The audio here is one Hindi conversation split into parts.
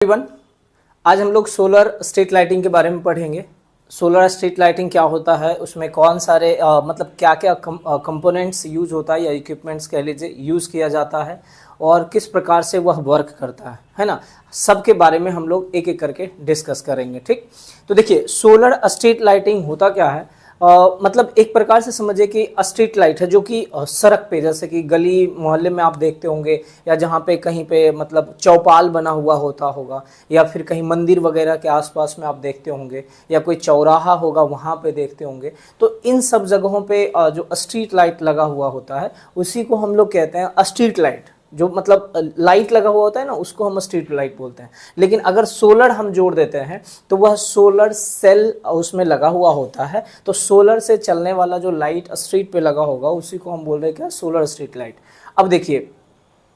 एवरीवन, आज हम लोग सोलर स्ट्रीट लाइटिंग के बारे में पढ़ेंगे। सोलर स्ट्रीट लाइटिंग क्या होता है, उसमें कौन सारे मतलब क्या क्या कंपोनेंट्स यूज होता है या इक्विपमेंट्स कह लीजिए यूज़ किया जाता है और किस प्रकार से वह वर्क करता है ना। सबके बारे में हम लोग एक एक करके डिस्कस करेंगे। ठीक, तो देखिए सोलर स्ट्रीट लाइटिंग होता क्या है। मतलब एक प्रकार से समझिए कि स्ट्रीट लाइट है जो कि सड़क पे, जैसे कि गली मोहल्ले में आप देखते होंगे या जहाँ पे कहीं पे मतलब चौपाल बना हुआ होगा या फिर कहीं मंदिर वगैरह के आसपास में आप देखते होंगे या कोई चौराहा होगा वहाँ पे देखते होंगे। तो इन सब जगहों पे जो स्ट्रीट लाइट लगा हुआ होता है उसी को हम लोग कहते हैं स्ट्रीट लाइट। जो मतलब लाइट लगा हुआ होता है ना, उसको हम स्ट्रीट लाइट बोलते हैं। लेकिन अगर सोलर हम जोड़ देते हैं तो वह सोलर सेल उसमें लगा हुआ होता है। तो सोलर से चलने वाला जो लाइट स्ट्रीट पे लगा होगा उसी को हम बोल रहे हैं क्या, सोलर स्ट्रीट लाइट। अब देखिए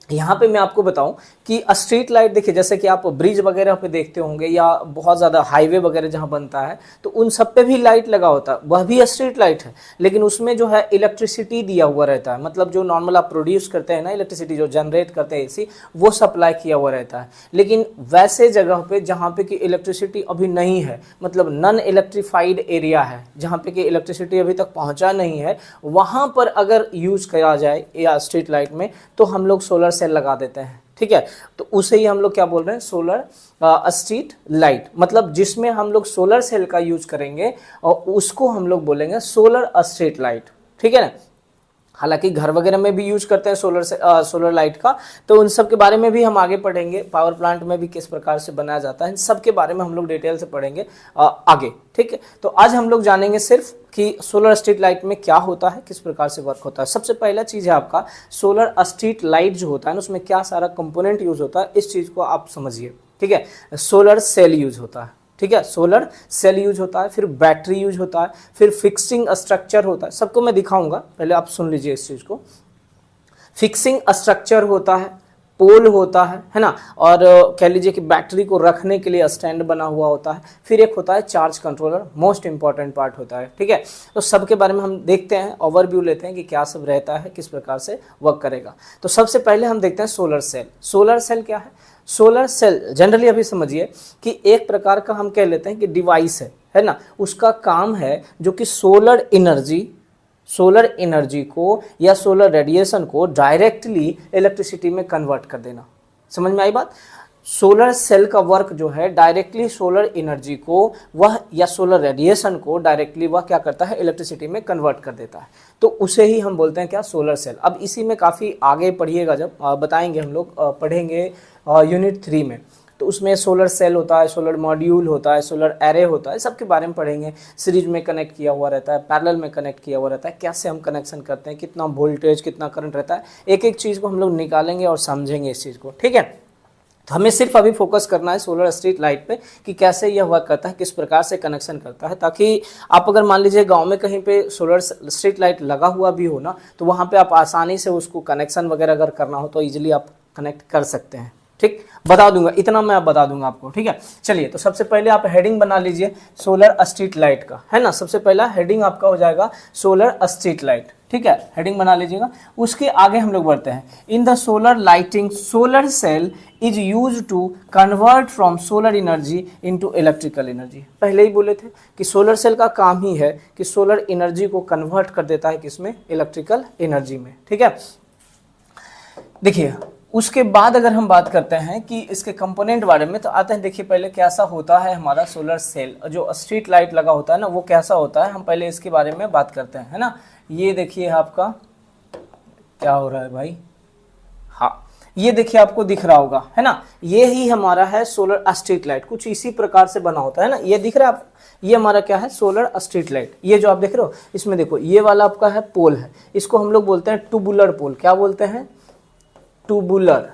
यहाँ पे मैं आपको बताऊं कि स्ट्रीट लाइट, देखिए जैसे कि आप ब्रिज वगैरह पे देखते होंगे या बहुत ज़्यादा हाईवे वगैरह जहाँ बनता है तो उन सब पे भी लाइट लगा होता है, वह भी स्ट्रीट लाइट है। लेकिन उसमें जो है इलेक्ट्रिसिटी दिया हुआ रहता है, मतलब जो नॉर्मल आप प्रोड्यूस करते हैं ना इलेक्ट्रिसिटी, जो जनरेट करते हैं एसी, वो सप्लाई किया हुआ रहता है। लेकिन वैसे जगह पे जहाँ पे कि इलेक्ट्रिसिटी अभी नहीं है, मतलब नॉन इलेक्ट्रीफाइड एरिया है जहाँ पे कि इलेक्ट्रिसिटी अभी तक पहुँचा नहीं है, वहाँ पर अगर यूज किया जाए या स्ट्रीट लाइट में तो हम लोग सोलर सेल लगा देते हैं। ठीक है, तो उसे ही हम लोग क्या बोल रहे हैं, सोलर स्ट्रीट लाइट। मतलब जिसमें हम लोग सोलर सेल का यूज करेंगे और उसको हम लोग बोलेंगे सोलर स्ट्रीट लाइट। ठीक है ना। हालांकि घर वगैरह में भी यूज करते हैं सोलर लाइट का, तो उन सब के बारे में भी हम आगे पढ़ेंगे। पावर प्लांट में भी किस प्रकार से बनाया जाता है, इन सब के बारे में हम लोग डिटेल से पढ़ेंगे आगे। ठीक है, तो आज हम लोग जानेंगे सिर्फ कि सोलर स्ट्रीट लाइट में क्या होता है, किस प्रकार से वर्क होता है। सबसे पहला चीज़ है आपका सोलर स्ट्रीट लाइट जो होता है ना, उसमें क्या सारा कंपोनेंट यूज होता है, इस चीज़ को आप समझिए। ठीक है, सोलर सेल यूज होता है। ठीक है, सोलर सेल यूज होता है, फिर बैटरी यूज होता है, फिर फिक्सिंग स्ट्रक्चर होता है। सबको मैं दिखाऊंगा, पहले आप सुन लीजिए इस चीज को। फिक्सिंग स्ट्रक्चर होता है, पोल होता है ना, और कह लीजिए कि बैटरी को रखने के लिए स्टैंड बना हुआ होता है। फिर एक होता है charge controller, most important part होता है। ठीक है, तो सबके बारे में हम देखते हैं, ओवरव्यू लेते हैं कि क्या सब रहता है, किस प्रकार से वर्क करेगा। तो सबसे पहले हम देखते हैं सोलर सेल। सोलर सेल क्या है? सोलर सेल जनरली अभी समझिए कि एक प्रकार का हम कह लेते हैं कि डिवाइस है ना। उसका काम है जो कि सोलर एनर्जी को या सोलर रेडिएशन को डायरेक्टली इलेक्ट्रिसिटी में कन्वर्ट कर देना। समझ में आई बात? सोलर सेल का वर्क जो है डायरेक्टली सोलर एनर्जी को वह या सोलर रेडिएशन को डायरेक्टली वह क्या करता है, इलेक्ट्रिसिटी में कन्वर्ट कर देता है। तो उसे ही हम बोलते हैं क्या, सोलर सेल। अब इसी में काफ़ी आगे पढ़िएगा, जब बताएंगे हम लोग पढ़ेंगे यूनिट 3 में, तो उसमें सोलर सेल होता है, सोलर मॉड्यूल होता है, सोलर एरे होता है, सबके बारे में पढ़ेंगे। सीरीज में कनेक्ट किया हुआ रहता है, पैरेलल में कनेक्ट किया हुआ रहता है, कैसे हम कनेक्शन करते हैं, कितना वोल्टेज कितना करंट रहता है, एक एक चीज़ को हम लोग निकालेंगे और समझेंगे इस चीज़ को। ठीक है, तो हमें सिर्फ अभी फोकस करना है सोलर स्ट्रीट लाइट पे कि कैसे यह वर्क करता है, किस प्रकार से कनेक्शन करता है, ताकि आप अगर मान लीजिए गांव में कहीं पे सोलर स्ट्रीट लाइट लगा हुआ भी हो ना, तो वहाँ पे आप आसानी से उसको कनेक्शन वगैरह अगर करना हो तो ईजिली आप कनेक्ट कर सकते हैं। ठीक, बता दूंगा, इतना मैं आप बता दूंगा आपको। ठीक है, चलिए तो सबसे पहले आप हेडिंग बना लीजिए सोलर स्ट्रीट लाइट का, है ना। सबसे पहला हेडिंग आपका हो जाएगा सोलर स्ट्रीट लाइट। ठीक है, हेडिंग बना लीजिएगा। उसके आगे हम लोग बढ़ते हैं। In the solar lighting solar cell is use to convert from solar energy into electrical energy. पहले ही बोले थे कि सोलर सेल का काम ही है कि सोलर एनर्जी को कन्वर्ट कर देता है किसमें, इलेक्ट्रिकल एनर्जी में। ठीक है, देखिए उसके बाद अगर हम बात करते हैं कि इसके कंपोनेंट बारे में, तो आते हैं देखिए पहले कैसा होता है हमारा सोलर सेल। जो स्ट्रीट लाइट लगा होता है ना, वो कैसा होता है, हम पहले इसके बारे में बात करते हैं, है ना। ये देखिए आपका क्या हो रहा है भाई, हाँ ये देखिए आपको दिख रहा होगा, है ना। ये ही हमारा है सोलर स्ट्रीट लाइट, कुछ इसी प्रकार से बना होता है ना। ये दिख रहा है आप, ये हमारा क्या है, सोलर स्ट्रीट लाइट। ये जो आप देख रहे हो इसमें देखो, ये वाला आपका है पोल है, इसको हम लोग बोलते हैं ट्यूबुलर पोल। क्या बोलते हैं? ट्यूबुलर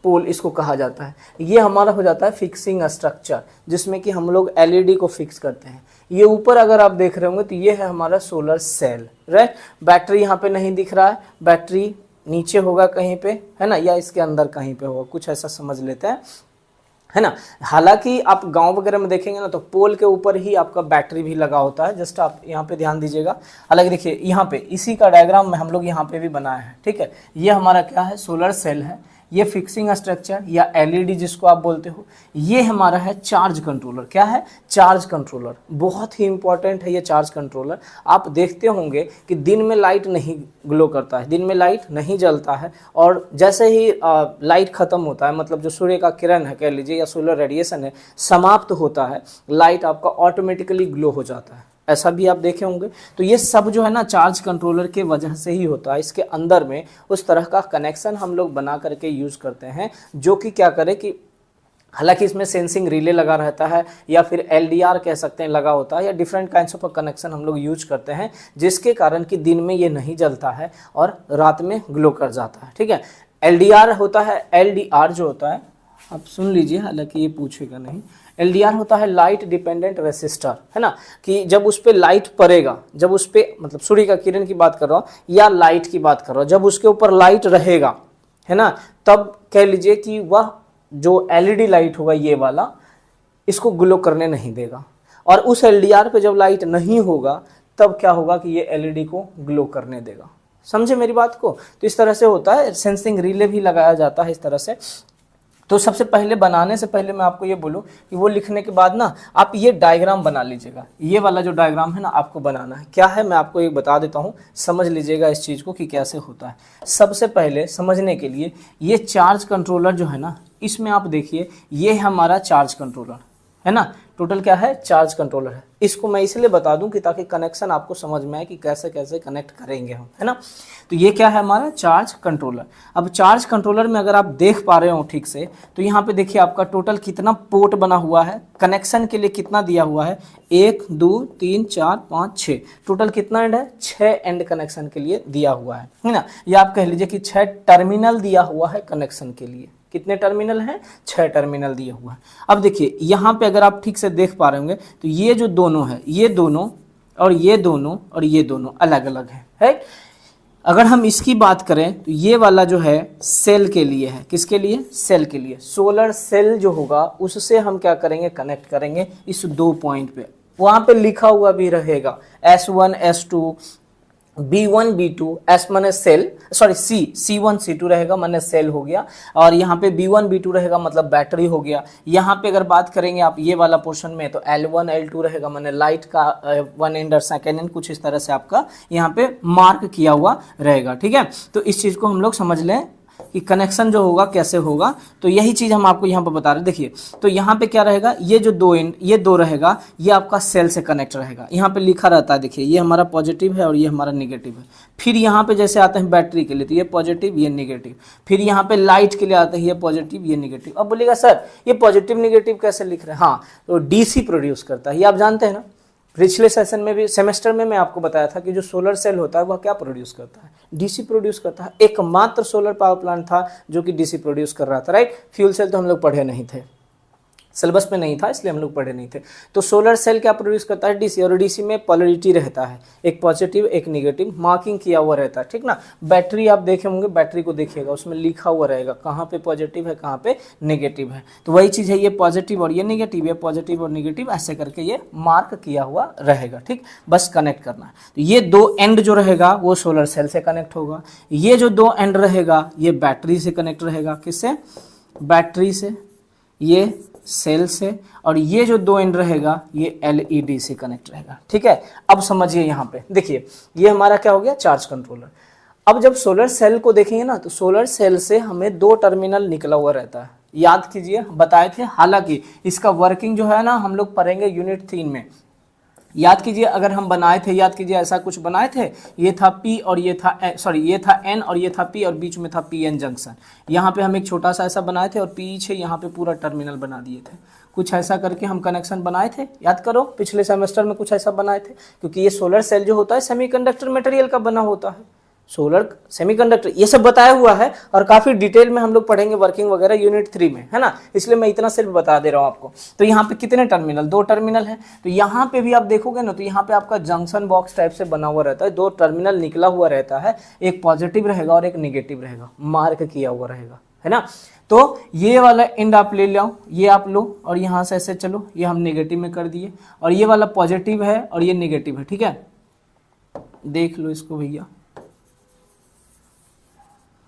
पोल इसको कहा जाता है। ये हमारा हो जाता है फिक्सिंग स्ट्रक्चर, जिसमें कि हम लोग एलईडी को फिक्स करते हैं। ये ऊपर अगर आप देख रहे होंगे तो ये है हमारा सोलर सेल, राइट। बैटरी यहाँ पे नहीं दिख रहा है, बैटरी नीचे होगा कहीं पे, है ना, या इसके अंदर कहीं पे होगा, कुछ ऐसा समझ लेते हैं, है ना। हालांकि आप गांव वगैरह में देखेंगे ना तो पोल के ऊपर ही आपका बैटरी भी लगा होता है, जस्ट आप यहाँ पे ध्यान दीजिएगा। हालांकि देखिए यहाँ पे इसी का डायग्राम में हम लोग यहाँ पे भी बनाए हैं। ठीक है, ये हमारा क्या है, सोलर सेल है। ये फिक्सिंग स्ट्रक्चर या एलईडी जिसको आप बोलते हो, ये हमारा है चार्ज कंट्रोलर। क्या है? Charge controller. बहुत ही इंपॉर्टेंट है ये चार्ज कंट्रोलर। आप देखते होंगे कि दिन में लाइट नहीं ग्लो करता है, दिन में लाइट नहीं जलता है, और जैसे ही लाइट खत्म होता है, मतलब जो सूर्य का किरण है कह लीजिए या सोलर रेडिएशन है समाप्त होता है, लाइट आपका ऑटोमेटिकली ग्लो हो जाता है। ऐसा भी आप देखे होंगे। तो ये सब जो है ना चार्ज कंट्रोलर के वजह से ही होता है। इसके अंदर में उस तरह का कनेक्शन हम लोग बना करके यूज़ करते हैं जो कि क्या करे कि हालांकि इसमें सेंसिंग रिले लगा रहता है या फिर एलडीआर कह सकते हैं लगा होता है, या डिफरेंट काइंड्स ऑफ कनेक्शन हम लोग यूज करते हैं, जिसके कारण कि दिन में ये नहीं जलता है और रात में ग्लो कर जाता है। ठीक है, एलडीआर होता है, एलडीआर जो होता है आप सुन लीजिए, हालांकि ये पूछेगा नहीं। एलडीआर होता है लाइट डिपेंडेंट रेसिस्टर, है ना, कि जब उस पर लाइट पड़ेगा, जब उस पर मतलब सूर्य का किरण की बात कर रहा हूँ या लाइट की बात कर रहा हूँ, जब उसके ऊपर लाइट रहेगा, है ना, तब कह लीजिए कि वह जो एलईडी लाइट होगा ये वाला, इसको ग्लो करने नहीं देगा। और उस एलडीआर पे जब लाइट नहीं होगा तब क्या होगा कि ये एलईडी को ग्लो करने देगा। समझे मेरी बात को? तो इस तरह से होता है, सेंसिंग रिले भी लगाया जाता है इस तरह से। तो सबसे पहले बनाने से पहले मैं आपको ये बोलूं कि वो लिखने के बाद ना आप ये डायग्राम बना लीजिएगा। ये वाला जो डायग्राम है ना आपको बनाना है। क्या है मैं आपको एक बता देता हूँ, समझ लीजिएगा इस चीज़ को कि कैसे होता है। सबसे पहले समझने के लिए ये चार्ज कंट्रोलर जो है ना, इसमें आप देखिए ये हमारा चार्ज कंट्रोलर है ना, टोटल क्या है? चार्ज कंट्रोलर है। इसको मैं इसलिए बता दूं कि ताकि कनेक्शन आपको समझ में आए कि कैसे कैसे कनेक्ट करेंगे हम, है ना। तो ये क्या है? हमारा चार्ज कंट्रोलर। अब चार्ज कंट्रोलर में अगर आप देख पा रहे हो ठीक से, तो यहाँ पे देखिए आपका टोटल कितना पोर्ट बना हुआ है, कनेक्शन के लिए कितना दिया हुआ है, 1 2 3 4 5 6, टोटल कितना एंड है? 6 एंड कनेक्शन के लिए दिया हुआ है ना। या आप कह लीजिए कि 6 टर्मिनल दिया हुआ है कनेक्शन के लिए। कितने टर्मिनल हैं? 6 टर्मिनल दिया हुआ है। अब देखिए यहाँ पे अगर आप ठीक से देख पा रहे होंगे तो ये जो दोनों है, ये दोनों और ये दोनों और ये दोनों अलग अलग है। अगर हम इसकी बात करें तो ये वाला जो है सेल के लिए है। किसके लिए? सेल के लिए। सोलर सेल जो होगा उससे हम क्या करेंगे? कनेक्ट करेंगे इस 2 पॉइंट पे। वहां पे लिखा हुआ भी रहेगा S1 S2 B1 B2, S माने सेल, सॉरी C1 C2 रहेगा माने सेल हो गया, और यहाँ पे B1 B2 रहेगा मतलब बैटरी हो गया। यहाँ पे अगर बात करेंगे आप ये वाला पोर्शन में तो L1 L2 रहेगा माने लाइट का 1 एंड और 2nd एंड, कुछ इस तरह से आपका यहाँ पे मार्क किया हुआ रहेगा। ठीक है, तो इस चीज़ को हम लोग समझ लें कि कनेक्शन जो होगा कैसे होगा। तो यही चीज़ हम आपको यहाँ पर बता रहे हैं। देखिए तो यहाँ पे क्या रहेगा, ये जो 2 एंड, ये 2 रहेगा, ये आपका सेल से कनेक्ट रहेगा। यहाँ पे लिखा रहता है, देखिए ये हमारा पॉजिटिव है और ये हमारा नेगेटिव है। फिर यहाँ पे जैसे आते हैं बैटरी के लिए तो ये पॉजिटिव ये नेगेटिव, फिर यहाँ पे लाइट के लिए आते हैं ये पॉजिटिव ये नेगेटिव। अब बोलिएगा सर ये पॉजिटिव नेगेटिव कैसे लिख रहे हैं? हाँ, तो डीसी प्रोड्यूस करता है, ये आप जानते हैं ना। पिछले सेशन में भी, सेमेस्टर में मैं आपको बताया था कि जो सोलर सेल होता है वह क्या प्रोड्यूस करता है? डीसी प्रोड्यूस करता है। एकमात्र सोलर पावर प्लांट था जो कि डीसी प्रोड्यूस कर रहा था, राइट। फ्यूल सेल तो हम लोग पढ़े नहीं थे, सिलेबस में नहीं था, इसलिए हम लोग पढ़े नहीं थे। तो सोलर सेल क्या प्रोड्यूस करता है? डीसी, और डीसी में पोलरिटी रहता है, एक पॉजिटिव एक नेगेटिव, मार्किंग किया हुआ रहता है, ठीक ना। बैटरी आप देखे होंगे, बैटरी को देखिएगा उसमें लिखा हुआ रहेगा कहाँ पे पॉजिटिव है कहाँ पे नेगेटिव है। तो वही चीज़ है, ये पॉजिटिव और ये नेगेटिव, ये पॉजिटिव और नेगेटिव, ऐसे करके ये मार्क किया हुआ रहेगा। ठीक, बस कनेक्ट करना है। तो ये 2 एंड जो रहेगा वो सोलर सेल से कनेक्ट होगा, ये जो 2 एंड रहेगा ये बैटरी से कनेक्ट रहेगा। किससे? बैटरी से, ये सेल से, और ये जो 2 एंड रहेगा ये एलईडी से कनेक्ट रहेगा। ठीक है, अब समझिए यहाँ पे देखिए ये हमारा क्या हो गया? Charge controller. अब जब सोलर सेल को देखेंगे ना तो सोलर सेल से हमें 2 टर्मिनल निकला हुआ रहता है, याद कीजिए बताए थे। हालांकि इसका वर्किंग जो है ना हम लोग पढ़ेंगे यूनिट 3 में। याद कीजिए, अगर हम बनाए थे, याद कीजिए ऐसा कुछ बनाए थे, ये था P और ये था सॉरी ये था N और ये था P और बीच में था PN जंक्शन। यहाँ पे हम एक छोटा सा ऐसा बनाए थे और पीछे यहाँ पे पूरा टर्मिनल बना दिए थे। कुछ ऐसा करके हम कनेक्शन बनाए थे, याद करो पिछले सेमेस्टर में कुछ ऐसा बनाए थे। क्योंकि ये सोलर सेल जो होता है सेमीकंडक्टर मटेरियल का बना होता है, सोलर सेमीकंडक्टर, ये सब बताया हुआ है और काफी डिटेल में हम लोग पढ़ेंगे वर्किंग वगैरह यूनिट 3 में, है ना। इसलिए मैं इतना सिर्फ बता दे रहा हूँ आपको। तो यहाँ पे कितने टर्मिनल? 2 टर्मिनल है। तो यहाँ पे भी आप देखोगे ना तो यहाँ पे आपका जंक्शन बॉक्स टाइप से बना हुआ रहता है, 2 टर्मिनल निकला हुआ रहता है, एक पॉजिटिव रहेगा और एक निगेटिव रहेगा, मार्क किया हुआ रहेगा, है ना। तो ये वाला एंड आप ले लो, ये आप लो और यहाँ से ऐसे चलो, ये हम नेगेटिव में कर दिए, और ये वाला पॉजिटिव है और ये नेगेटिव है। ठीक है, देख लो इसको भैया,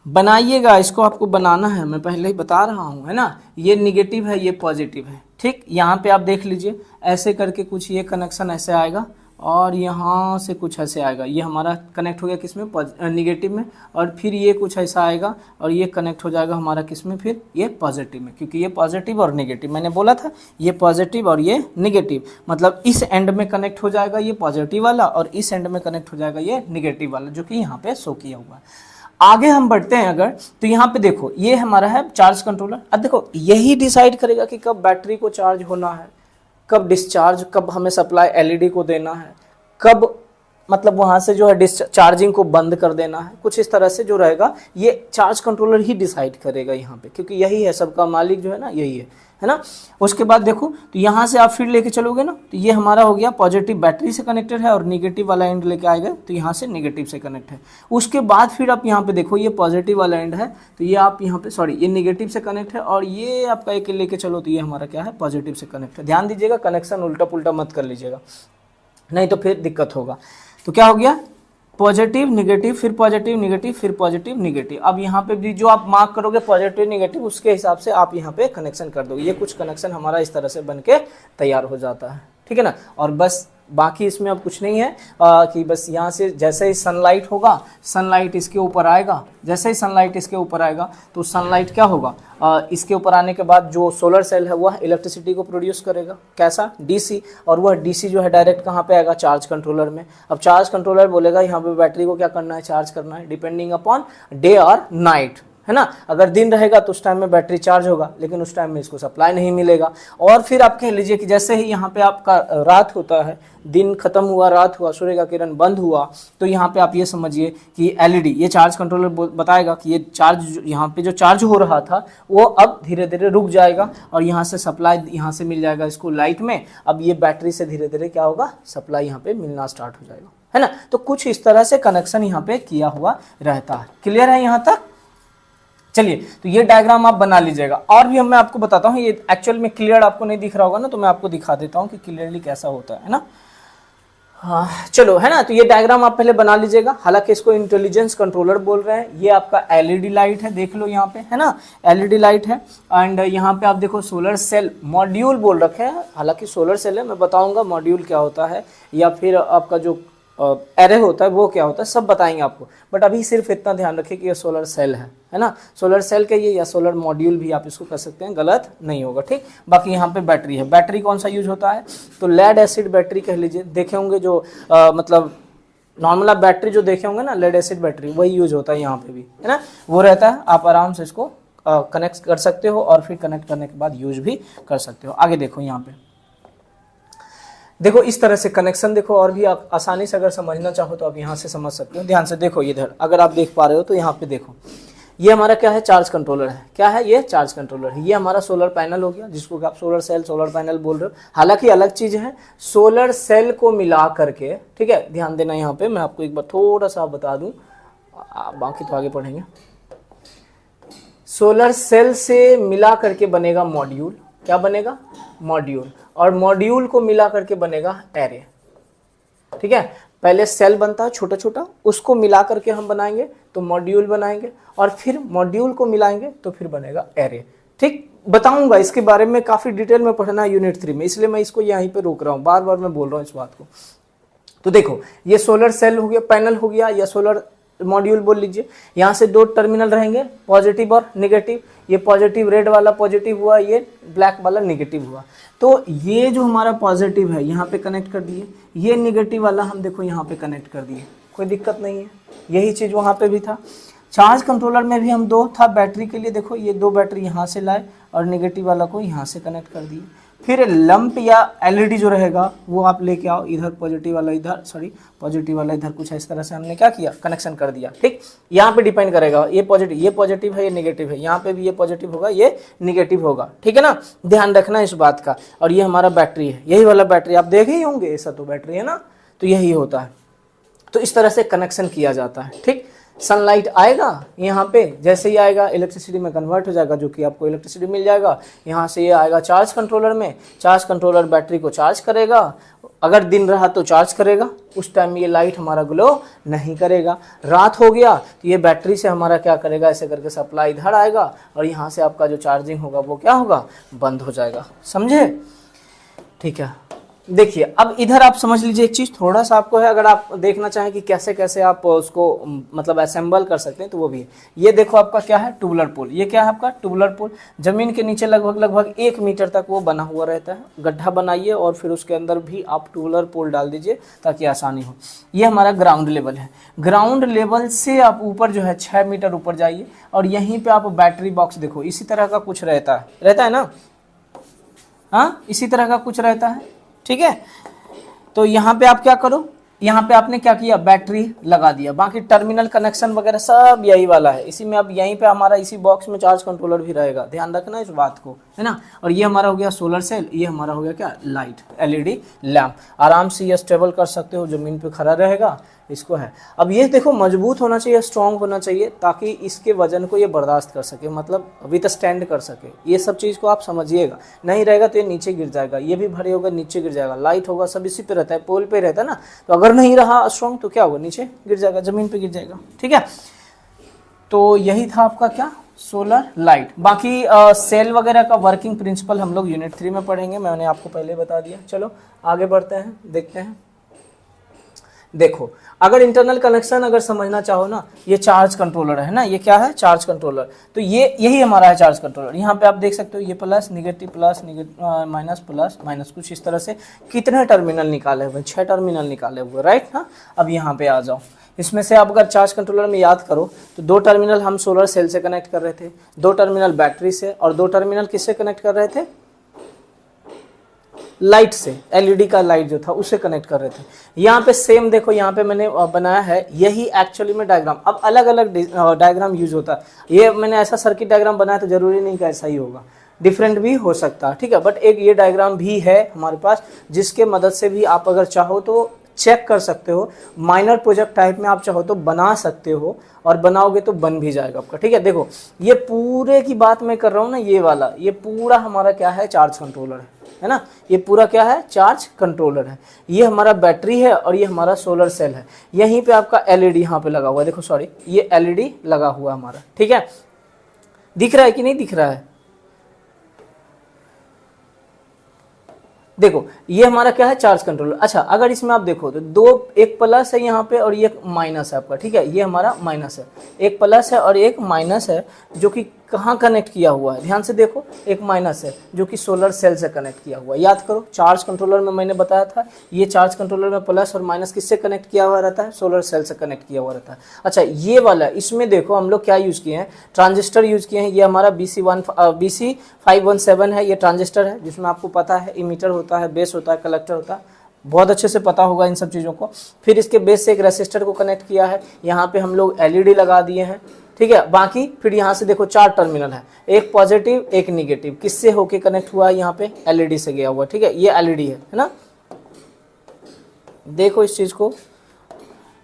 बनाइएगा, इसको आपको बनाना है, मैं पहले ही बता रहा हूँ, है ना। ये निगेटिव है, ये पॉजिटिव है, ठीक। यहाँ पे आप देख लीजिए, ऐसे करके कुछ ये कनेक्शन ऐसे आएगा और यहाँ से कुछ ऐसे आएगा, ये हमारा कनेक्ट हो गया किस में, निगेटिव में, और फिर ये कुछ ऐसा आएगा और ये कनेक्ट हो जाएगा हमारा किस में, फिर ये पॉजिटिव में, क्योंकि ये पॉजिटिव और नेगेटिव, मैंने बोला था ये पॉजिटिव और ये नेगेटिव, मतलब इस एंड में कनेक्ट हो जाएगा ये पॉजिटिव वाला और इस एंड में कनेक्ट हो जाएगा ये नेगेटिव वाला, जो कि यहाँ पे शो किया हुआ है। आगे हम बढ़ते हैं अगर, तो यहाँ पे देखो ये हमारा है चार्ज कंट्रोलर। अब देखो यही डिसाइड करेगा कि कब बैटरी को चार्ज होना है, कब डिस्चार्ज, कब हमें सप्लाई एलईडी को देना है, कब मतलब वहाँ से जो है चार्जिंग को बंद कर देना है, कुछ इस तरह से जो रहेगा ये चार्ज कंट्रोलर ही डिसाइड करेगा यहाँ पे, क्योंकि यही है सबका मालिक जो है ना, यही है ना। उसके बाद देखो तो यहाँ से आप फिर लेके चलोगे ना, तो ये हमारा हो गया पॉजिटिव बैटरी से कनेक्टेड है और निगेटिव वाला एंड लेके आएगा तो यहाँ से निगेटिव से कनेक्ट है। उसके बाद फिर आप यहाँ पे देखो ये पॉजिटिव वाला एंड है, तो ये आप यहाँ पे सॉरी ये निगेटिव से कनेक्ट है और ये आपका एक लेके चलो तो ये हमारा क्या है, पॉजिटिव से कनेक्ट है। ध्यान दीजिएगा, कनेक्शन उल्टा पुल्टा मत कर लीजिएगा, नहीं तो फिर दिक्कत होगा। तो क्या हो गया, पॉजिटिव निगेटिव, फिर पॉजिटिव निगेटिव, फिर पॉजिटिव निगेटिव। अब यहाँ पे भी जो आप मार्क करोगे पॉजिटिव निगेटिव, उसके हिसाब से आप यहाँ पे कनेक्शन कर दोगे। ये कुछ कनेक्शन हमारा इस तरह से बन के तैयार हो जाता है, ठीक है ना। और बस बाकी इसमें अब कुछ नहीं है कि बस यहाँ से जैसे ही सनलाइट होगा, सनलाइट इसके ऊपर आएगा, जैसे ही सनलाइट इसके ऊपर आएगा तो सनलाइट क्या होगा, इसके ऊपर आने के बाद जो सोलर सेल है वह इलेक्ट्रिसिटी को प्रोड्यूस करेगा, कैसा, डीसी, और वह डीसी जो है डायरेक्ट कहाँ पे आएगा, चार्ज कंट्रोलर में। अब चार्ज कंट्रोलर बोलेगा यहाँ पे बैटरी को क्या करना है, चार्ज करना है, डिपेंडिंग अपॉन डे और नाइट, है ना। अगर दिन रहेगा तो उस टाइम में बैटरी चार्ज होगा, लेकिन उस टाइम में इसको सप्लाई नहीं मिलेगा। और फिर आप कह लीजिए कि जैसे ही यहाँ पे आपका रात होता है, दिन खत्म हुआ, रात हुआ, सूर्य का किरण बंद हुआ, तो यहाँ पे आप ये समझिए कि एलईडी, ये चार्ज कंट्रोलर बताएगा कि ये चार्ज, यहाँ पे जो चार्ज हो रहा था वो अब धीरे धीरे रुक जाएगा और यहाँ से सप्लाई यहाँ से मिल जाएगा इसको लाइट में। अब ये बैटरी से धीरे धीरे क्या होगा, सप्लाई यहाँ पे मिलना स्टार्ट हो जाएगा, है ना। तो कुछ इस तरह से कनेक्शन यहाँ पे किया हुआ रहता है। क्लियर है यहाँ तक? चलिए, तो ये डायग्राम आप बना लीजिएगा। और भी मैं आपको बताता हूँ, ये एक्चुअल में क्लियर आपको नहीं दिख रहा होगा ना, तो मैं आपको दिखा देता हूँ कि क्लियरली कैसा होता है ना। हाँ चलो, है ना। तो ये डायग्राम आप पहले बना लीजिएगा। हालांकि इसको इंटेलिजेंस कंट्रोलर बोल रहे हैं। ये आपका एलईडी लाइट है, देख लो यहाँ पे, है ना, एलईडी लाइट है। एंड यहाँ पे आप देखो सोलर सेल मॉड्यूल बोल रखे हैं, हालांकि सोलर सेल है, मैं बताऊंगा मॉड्यूल क्या होता है या फिर आपका जो एरे होता है वो क्या होता है, सब बताएंगे आपको। बट अभी सिर्फ इतना ध्यान रखिए कि ये सोलर सेल है ना, सोलर सेल के ये, या सोलर मॉड्यूल भी आप इसको कर सकते हैं, गलत नहीं होगा, ठीक। बाकी यहाँ पे बैटरी है। बैटरी कौन सा यूज होता है, तो लेड एसिड बैटरी कह लीजिए, देखे होंगे जो मतलब नॉर्मल आप बैटरी जो देखे होंगे ना, लेड एसिड बैटरी, वही यूज होता है यहाँ पे भी, है ना, वो रहता है। आप आराम से इसको कनेक्ट कर सकते हो और फिर कनेक्ट करने के बाद यूज भी कर सकते हो। आगे देखो, यहाँ पे देखो इस तरह से कनेक्शन देखो, और भी आप आसानी से अगर समझना चाहो तो आप यहाँ से समझ सकते हो। ध्यान से देखो इधर, अगर आप देख पा रहे हो तो यहाँ पे देखो, ये हमारा क्या है, चार्ज कंट्रोलर है। क्या है ये, चार्ज कंट्रोलर है। ये हमारा सोलर पैनल हो गया, जिसको आप सोलर सेल, सोलर पैनल बोल रहे हो। हालांकि अलग चीज है, सोलर सेल को मिला करके, ठीक है, ध्यान देना यहाँ पे, मैं आपको एक बार थोड़ा सा बता दूं, बाकी तो आगे पढ़ेंगे। सोलर सेल से मिला करके बनेगा मॉड्यूल। क्या बनेगा, मॉड्यूल। और मॉड्यूल को मिला करके बनेगा एरे, ठीक है। पहले सेल बनता है छोटा छोटा, उसको मिला करके हम बनाएंगे तो मॉड्यूल बनाएंगे, और फिर मॉड्यूल को मिलाएंगे तो फिर बनेगा एरे, ठीक। बताऊंगा इसके बारे में, काफी डिटेल में पढ़ना है यूनिट 3 में, इसलिए मैं इसको यहीं पे रोक रहा हूँ, बार बार मैं बोल रहा हूँ इस बात को। तो देखो ये सोलर सेल हो गया, पैनल हो गया, या सोलर मॉड्यूल बोल लीजिए। यहाँ से दो टर्मिनल रहेंगे, पॉजिटिव और नेगेटिव। ये पॉजिटिव रेड वाला पॉजिटिव हुआ, ये ब्लैक वाला नेगेटिव हुआ। तो ये जो हमारा पॉजिटिव है यहाँ पे कनेक्ट कर दिए, ये नेगेटिव वाला हम देखो यहाँ पे कनेक्ट कर दिए, कोई दिक्कत नहीं है। यही चीज़ वहाँ पे भी था। चार्ज कंट्रोलर में भी हम दो था बैटरी के लिए, देखो ये दो बैटरी यहाँ से लाए और नेगेटिव वाला को यहाँ से कनेक्ट कर दिए। फिर लंप या एलईडी जो रहेगा वो आप लेके आओ, इधर पॉजिटिव वाला इधर, सॉरी पॉजिटिव वाला इधर, कुछ इस तरह से हमने क्या किया, कनेक्शन कर दिया, ठीक। यहाँ पे डिपेंड करेगा, ये पॉजिटिव है, ये नेगेटिव है, यहाँ पे भी ये पॉजिटिव होगा, ये नेगेटिव होगा, ठीक है ना, ध्यान रखना इस बात का। और ये हमारा बैटरी है, यही वाला बैटरी आप देखे ही होंगे, ऐसा तो बैटरी है ना, तो यही होता है। तो इस तरह से कनेक्शन किया जाता है, ठीक। सनलाइट आएगा यहाँ पे, जैसे ही आएगा इलेक्ट्रिसिटी में कन्वर्ट हो जाएगा, जो कि आपको इलेक्ट्रिसिटी मिल जाएगा। यहाँ से ये आएगा चार्ज कंट्रोलर में, चार्ज कंट्रोलर बैटरी को चार्ज करेगा, अगर दिन रहा तो चार्ज करेगा, उस टाइम ये लाइट हमारा ग्लो नहीं करेगा। रात हो गया तो ये बैटरी से हमारा क्या करेगा, ऐसे करके सप्लाई इधर आएगा और यहाँ से आपका जो चार्जिंग होगा वो क्या होगा, बंद हो जाएगा। समझे? ठीक है। देखिए अब इधर आप समझ लीजिए एक चीज़ थोड़ा सा आपको है, अगर आप देखना चाहें कि कैसे कैसे आप उसको मतलब असेंबल कर सकते हैं तो वो भी है। ये देखो आपका क्या है, ट्यूबुलर पोल। ये क्या है आपका ट्यूबुलर पोल, जमीन के नीचे लगभग 1 मीटर तक वो बना हुआ रहता है। गड्ढा बनाइए और फिर उसके अंदर भी आप ट्यूबुलर पोल डाल दीजिए ताकि आसानी हो। ये हमारा ग्राउंड लेवल है। ग्राउंड लेवल से आप ऊपर जो है 6 मीटर ऊपर जाइए और यहीं पर आप बैटरी बॉक्स देखो, इसी तरह का कुछ रहता है ना, हाँ इसी तरह का कुछ रहता है। ठीक है, तो यहाँ पे आप क्या करो, यहाँ पे आपने क्या किया, बैटरी लगा दिया, बाकी टर्मिनल कनेक्शन वगैरह सब यही वाला है। इसी में अब यहीं पे हमारा इसी बॉक्स में चार्ज कंट्रोलर भी रहेगा, ध्यान रखना इस बात को, है ना। और ये हमारा हो गया सोलर सेल, ये हमारा हो गया क्या, लाइट, एलईडी लैंप। आराम से ये स्टेबल कर सकते हो, जमीन पे खड़ा रहेगा, इसको है। अब ये देखो मजबूत होना चाहिए, स्ट्रॉन्ग होना चाहिए, ताकि इसके वजन को ये बर्दाश्त कर सके, मतलब विथ स्टैंड कर सके। ये सब चीज़ को आप समझिएगा, नहीं रहेगा तो ये नीचे गिर जाएगा, ये भी भारी होगा नीचे गिर जाएगा, लाइट होगा सब इसी पे रहता है, पोल पे रहता है ना। तो अगर नहीं रहा स्ट्रॉन्ग तो क्या होगा, नीचे गिर जाएगा, जमीन पे गिर जाएगा। ठीक है, तो यही था आपका क्या, सोलर लाइट। बाकी सेल वगैरह का वर्किंग प्रिंसिपल हम लोग यूनिट 3 में पढ़ेंगे, मैंने आपको पहले बता दिया। चलो आगे बढ़ते हैं, देखते हैं। देखो अगर इंटरनल कनेक्शन अगर समझना चाहो ना, ये चार्ज कंट्रोलर है ना, ये क्या है, चार्ज कंट्रोलर। तो ये यही हमारा है चार्ज कंट्रोलर। यहाँ पे आप देख सकते हो ये plus negative, plus minus, plus minus, कुछ इस तरह से कितने टर्मिनल निकाले हुए, 6 टर्मिनल निकाले हुए, राइट। हाँ अब यहाँ पे आ जाओ, इसमें से आप अगर चार्ज कंट्रोलर में याद करो तो 2 टर्मिनल हम सोलर सेल से कनेक्ट कर रहे थे, 2 टर्मिनल बैटरी से, और 2 टर्मिनल किससे कनेक्ट कर रहे थे, लाइट से, एलईडी का लाइट जो था उससे कनेक्ट कर रहे थे। यहाँ पे सेम देखो, यहाँ पे मैंने बनाया है यही एक्चुअली में डायग्राम। अब अलग अलग डायग्राम यूज होता है, ये मैंने ऐसा सर्किट डायग्राम बनाया तो जरूरी नहीं कि ऐसा ही होगा, डिफरेंट भी हो सकता है। ठीक है, बट एक ये डायग्राम भी है हमारे पास, जिसके मदद से भी आप अगर चाहो तो चेक कर सकते हो, माइनर प्रोजेक्ट टाइप में आप चाहो तो बना सकते हो, और बनाओगे तो बन भी जाएगा आपका। ठीक है, देखो ये पूरे की बात मैं कर रहा हूँ ना, ये वाला, ये पूरा हमारा क्या है, चार्ज कंट्रोलर है ना। ये पूरा क्या है, चार्ज कंट्रोलर है। ये हमारा बैटरी है और ये हमारा सोलर सेल है। यहीं पे आपका एलईडी यहाँ पे लगा हुआ है, देखो सॉरी, ये एलईडी लगा हुआ है हमारा। ठीक है, दिख रहा है कि नहीं दिख रहा है, देखो ये हमारा क्या है, चार्ज कंट्रोलर। अच्छा अगर इसमें आप देखो तो 2, एक प्लस है यहाँ पे और ये माइनस है आपका। ठीक है, ये हमारा माइनस है, एक प्लस है और एक माइनस है, जो कि कहाँ कनेक्ट किया हुआ है, ध्यान से देखो, एक माइनस है जो कि सोलर सेल से कनेक्ट किया हुआ है। याद करो चार्ज कंट्रोलर में मैंने बताया था, ये चार्ज कंट्रोलर में प्लस और माइनस किससे कनेक्ट किया हुआ रहता है, सोलर सेल से कनेक्ट किया हुआ रहता है। अच्छा ये वाला, इसमें देखो हम लोग क्या यूज़ किए हैं, ट्रांजिस्टर यूज़ किए हैं। ये हमारा BC517 है, ये ट्रांजिस्टर है, जिसमें आपको पता है इमीटर होता है, बेस होता है, कलेक्टर होता है, बहुत अच्छे से पता होगा इन सब चीज़ों को। फिर इसके बेस से एक रेसिस्टर को कनेक्ट किया है, यहाँ पे हम लोग एलईडी लगा दिए हैं। ठीक है, बाकी फिर यहाँ से देखो 4 टर्मिनल है, एक पॉजिटिव एक निगेटिव, किससे होके कनेक्ट हुआ है, यहाँ पे एलईडी से गया हुआ। ठीक है, ये एलईडी है ना, देखो इस चीज़ को,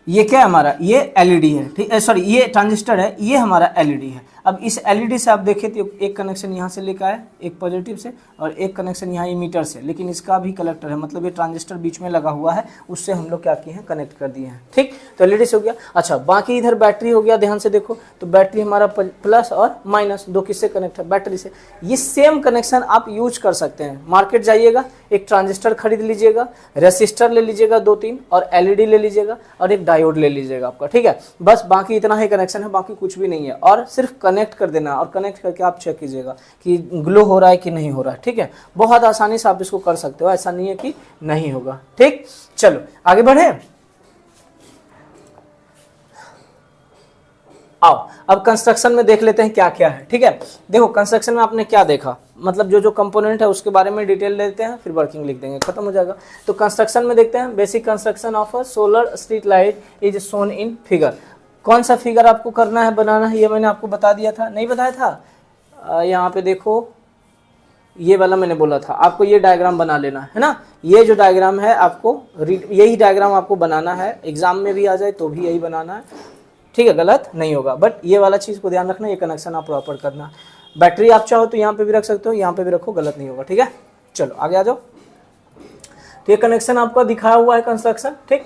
ये क्या है हमारा, ये एलईडी है। ठीक है, सॉरी ये ट्रांजिस्टर है, ये हमारा एलईडी है। अब इस एलईडी से आप देखें तो एक कनेक्शन यहाँ से लेकर आए, एक पॉजिटिव से, और एक कनेक्शन यहाँ इमीटर से, लेकिन इसका भी कलेक्टर है, मतलब ये ट्रांजिस्टर बीच में लगा हुआ है, उससे हम लोग क्या किए हैं, कनेक्ट कर दिए हैं। ठीक, तो एलईडी से हो गया। अच्छा बाकी इधर बैटरी हो गया, ध्यान से देखो तो बैटरी हमारा प्लस और माइनस दो किससे कनेक्ट है, बैटरी से। ये सेम कनेक्शन आप यूज कर सकते हैं। मार्केट जाइएगा, एक ट्रांजिस्टर खरीद लीजिएगा, रेसिस्टर ले लीजिएगा 2-3, और एलईडी ले लीजिएगा, और एक डायोड ले लीजिएगा आपका। ठीक है, बस बाकी इतना ही कनेक्शन है, बाकी कुछ भी नहीं है, और सिर्फ कनेक्ट कर देना, और कनेक्ट करके आप चेक कीजिएगा कि ग्लो हो रहा है कि नहीं हो रहा है। ठीक है, बहुत आसानी से आप इसको कर सकते हो, ऐसा नहीं है कि नहीं होगा। ठीक, चलो आगे बढ़े। आओ अब कंस्ट्रक्शन में देख लेते हैं क्या क्या है। ठीक है, देखो कंस्ट्रक्शन में आपने क्या देखा, मतलब जो जो कंपोनेंट है उसके बारे में डिटेल लेते हैं, फिर वर्किंग लिख देंगे, खत्म हो जाएगा। तो कंस्ट्रक्शन में देखते हैं, basic construction of a solar street light is shown in figure. कौन सा फिगर आपको करना है, बनाना है, ये मैंने आपको बता दिया था, नहीं बताया था। यहाँ पे देखो ये वाला मैंने बोला था आपको, ये डायग्राम बना लेना है ना। ये जो डायग्राम है आपको यही डायग्राम आपको बनाना है, एग्जाम में भी आ जाए तो भी यही बनाना है। ठीक है, गलत नहीं होगा, बट ये वाला चीज़ को ध्यान रखना, ये कनेक्शन आप प्रॉपर करना। बैटरी आप चाहो तो यहाँ पे भी रख सकते हो, यहाँ पे भी रखो, गलत नहीं होगा। ठीक है, चलो आगे आ जाओ। तो ये कनेक्शन आपका दिखाया हुआ है कंस्ट्रक्शन। ठीक,